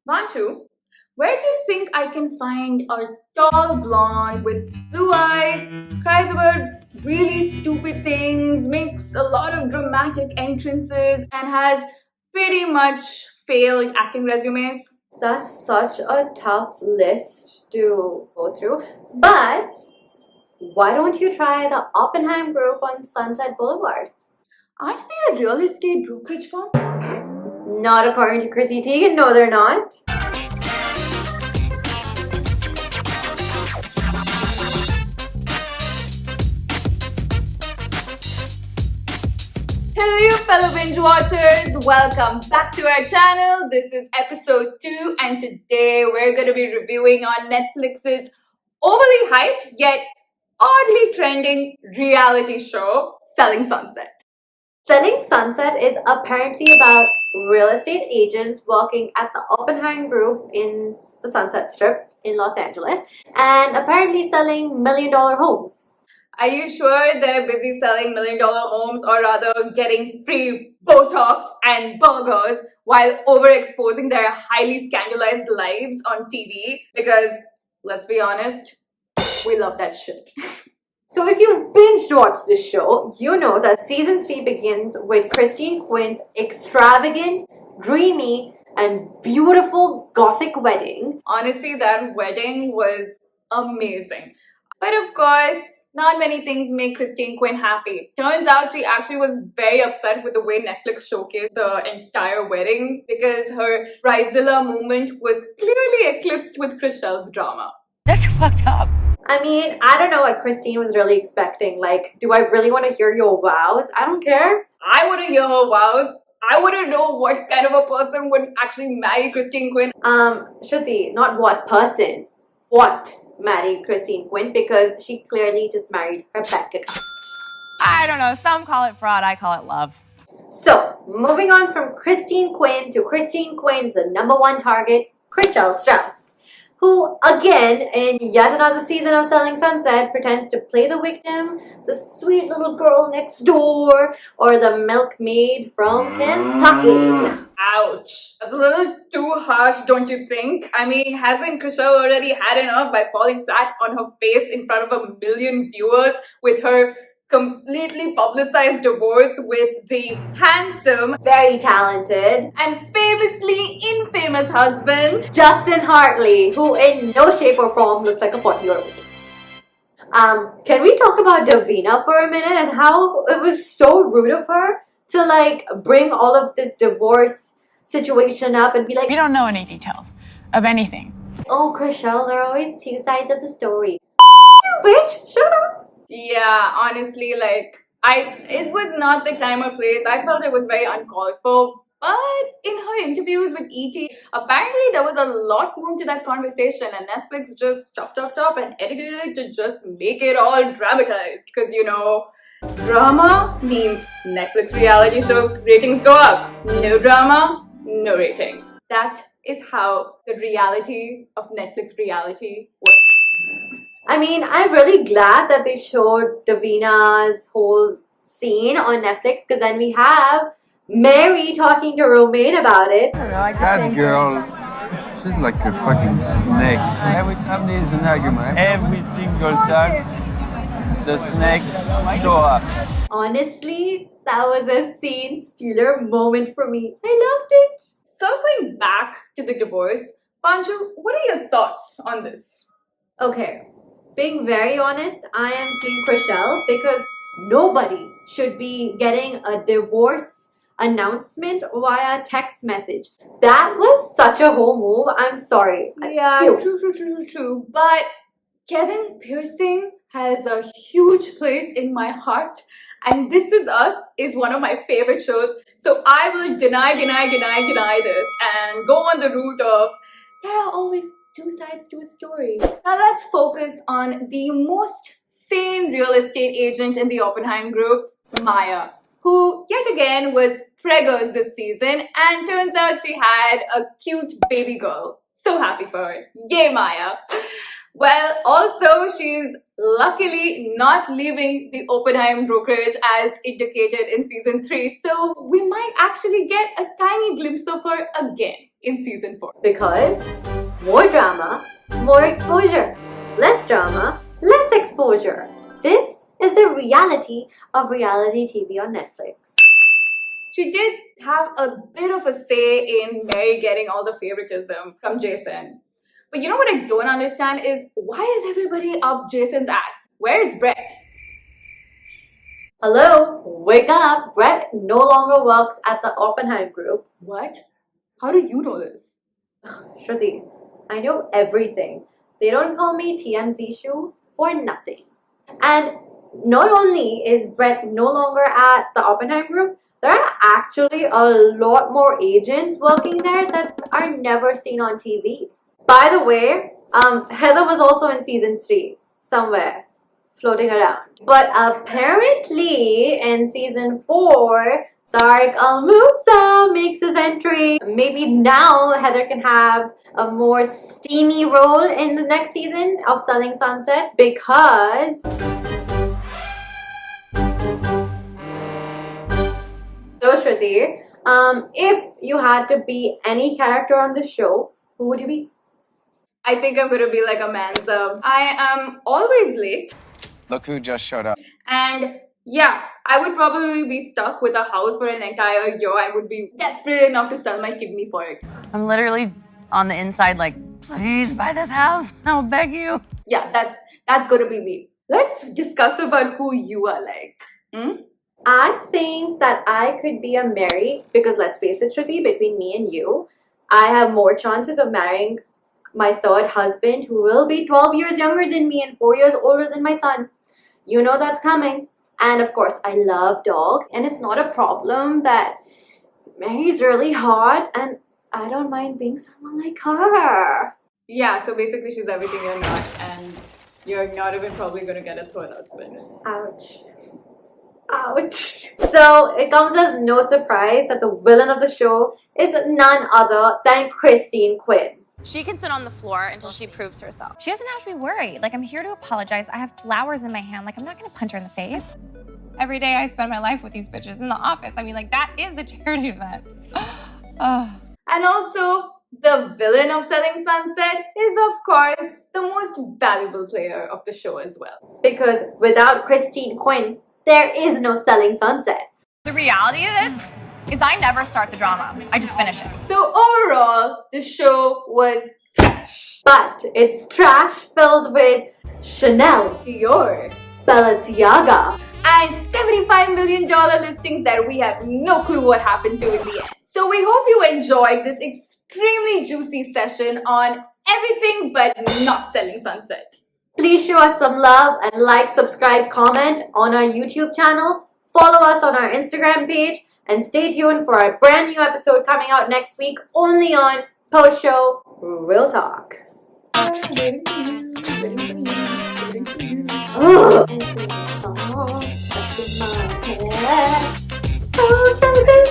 Manchu, where do you think I can find a tall blonde with blue eyes, cries about really stupid things, makes a lot of dramatic entrances, and has pretty much failed acting resumes? That's such a tough list to go through. But why don't you try the Oppenheim group on Sunset Boulevard? Aren't they a real estate brokerage firm? Not according to Chrissy Teigen. No, they're not. Hello, you fellow binge watchers. Welcome back to our channel. This is episode 2, and today we're going to be reviewing on Netflix's overly hyped yet oddly trending reality show, Selling Sunset. Selling Sunset is apparently about real estate agents working at the Oppenheim group in the Sunset Strip in Los Angeles and apparently selling $1 million homes. Are you sure they're busy selling $1 million homes, or rather getting free Botox and burgers while overexposing their highly scandalized lives on TV? Because, let's be honest, we love that shit. So if you binge watched this show, you know that season 3 begins with Quinn's extravagant, dreamy, and beautiful gothic wedding. Honestly, that wedding was amazing. But of course, not many things make Quinn happy. Turns out she actually was very upset with the way Netflix showcased the entire wedding because her bridezilla moment was clearly eclipsed with Chrishell's drama. That's fucked up. I mean, I don't know what Christine was really expecting. Like, do I really want to hear your vows? I don't care. I wouldn't hear her vows. I wouldn't know what kind of a person would actually marry Quinn. Shruti, not what person. What married Quinn, because she clearly just married her bank account. I don't know. Some call it fraud. I call it love. So, moving on from Quinn to Quinn's #1 target, Chrishell Stause, who, again, in yet another season of Selling Sunset, pretends to play the victim, the sweet little girl next door, or the milkmaid from Kentucky. Ouch. That's a little too harsh, don't you think? I mean, hasn't Chrishell already had enough by falling flat on her face in front of 1 million viewers with her completely publicized divorce with the handsome, very talented, and famously infamous husband, Justin Hartley, who in no shape or form looks like a 40-year-old. Can we talk about Davina for a minute and how it was so rude of her to like bring all of this divorce situation up and be like, We don't know any details of anything. oh, Chrishell, there are always two sides of the story. You bitch, shut up. Yeah, honestly, it was not the time or place. I felt it was very uncalled for. But in her interviews with ET, apparently there was a lot more to that conversation, and Netflix just chopped and edited it to just make it all dramatized. Because, you know, drama means Netflix reality show ratings go up. No drama, no ratings. That is how the reality of Netflix reality works. I mean, I'm really glad that they showed Davina's whole scene on Netflix, because then we have Mary talking to Romaine about it. That girl, she's like a fucking snake. Every time there's an argument, every single time, the snake show up. Honestly, that was a scene stealer moment for me. I loved it. Circling back to the divorce, Panju, what are your thoughts on this? Okay, being very honest, I am Team Chrishell, because nobody should be getting a divorce announcement via text message. That was such a whole move. I'm sorry. Yeah, true. But Kevin Pearson has a huge place in my heart, and This Is Us is one of my favorite shows. So I will deny this and go on the route of there are always two sides to a story. Now let's focus on the most sane real estate agent in the Oppenheim group, Maya, who yet again was preggers this season, and turns out she had a cute baby girl. So happy for her. Yay, Maya. Well, also, she's luckily not leaving the Oppenheim brokerage as indicated in season 3, so we might actually get a tiny glimpse of her again in season 4. Because more drama, more exposure. Less drama, less exposure. This is the reality of reality TV on Netflix. She did have a bit of a say in Mary getting all the favoritism from Jason. But you know what I don't understand is why is everybody up Jason's ass? Where is Brett? Hello, wake up. Brett no longer works at the Oppenheim group. What? How do you know this? Shruti, I know everything. They don't call me TMZ shoe for nothing. And not only is Brett no longer at the Oppenheim group, there are actually a lot more agents working there that are never seen on TV. By the way, Heather was also in season 3 somewhere, floating around. But apparently in season 4, Tarek Al-Musa makes his entry. Maybe now Heather can have a more steamy role in the next season of Selling Sunset because... So Shruti, if you had to be any character on the show, who would you be? I think I'm gonna be like a Mansa. I am always late. Look who just showed up. And yeah, I would probably be stuck with a house for an entire year. I would be desperate enough to sell my kidney for it. I'm literally on the inside like, please buy this house. I'll beg you. Yeah, that's gonna be me. Let's discuss about who you are like. I think that I could be a Mary because let's face it, Shruti, between me and you, I have more chances of marrying my third husband who will be 12 years younger than me and 4 years older than my son. You know that's coming. And of course, I love dogs and it's not a problem that Mary's really hot and I don't mind being someone like her. Yeah, so basically she's everything you're not and you're not even probably gonna get a third husband. Ouch. Ouch. So it comes as no surprise that the villain of the show is none other than Christine Quinn. She can sit on the floor until she proves herself. She doesn't have to be worried. Like, I'm here to apologize. I have flowers in my hand. Like, I'm not gonna punch her in the face. Every day I spend my life with these bitches in the office. I mean, like, that is the charity event. And also, the villain of Selling Sunset is of course the most valuable player of the show as well. Because without Christine Quinn, there is no Selling Sunset. The reality of this is I never start the drama. I just finish it. So overall, the show was trash. But it's trash filled with Chanel, Dior, Balenciaga, and $75 million listings that we have no clue what happened to in the end. So we hope you enjoyed this extremely juicy session on everything but not Selling Sunset. Please show us some love and like, subscribe, comment on our YouTube channel. Follow us on our Instagram page and stay tuned for our brand new episode coming out next week only on Post Show Real Talk. Ugh.